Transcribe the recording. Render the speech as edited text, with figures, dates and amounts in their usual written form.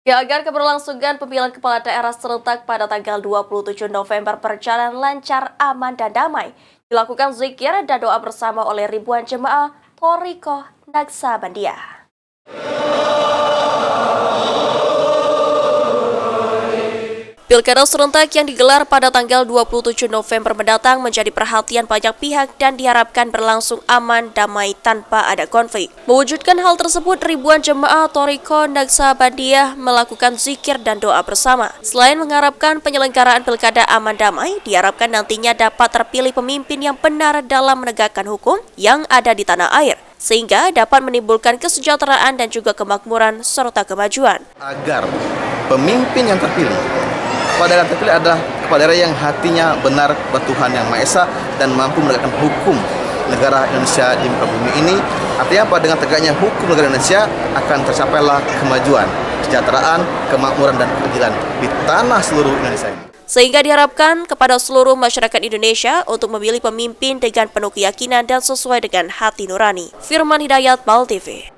Ya, agar keberlangsungan pemilihan kepala daerah serentak pada tanggal 27 November berjalan lancar, aman, dan damai, dilakukan zikir dan doa bersama oleh ribuan jemaah Thariqah Naksabandia. Pilkada serentak yang digelar pada tanggal 27 November mendatang menjadi perhatian banyak pihak dan diharapkan berlangsung aman, damai, tanpa ada konflik. Mewujudkan hal tersebut, ribuan jemaah Thariqah Naksabandia melakukan zikir dan doa bersama. Selain mengharapkan penyelenggaraan pilkada aman damai, diharapkan nantinya dapat terpilih pemimpin yang benar dalam menegakkan hukum yang ada di tanah air, sehingga dapat menimbulkan kesejahteraan dan juga kemakmuran serta kemajuan. Agar pemimpin yang terpilih adalah kepala daerah yang hatinya benar bertuhan Yang Maha Esa dan mampu menegakkan hukum negara Indonesia di muka bumi ini. Artinya apa? Dengan tegaknya hukum negara Indonesia akan tercapailah kemajuan, kesejahteraan, kemakmuran, dan keadilan di tanah seluruh Indonesia ini. Sehingga diharapkan kepada seluruh masyarakat Indonesia untuk memilih pemimpin dengan penuh keyakinan dan sesuai dengan hati nurani. Firman Hidayat, PAL TV.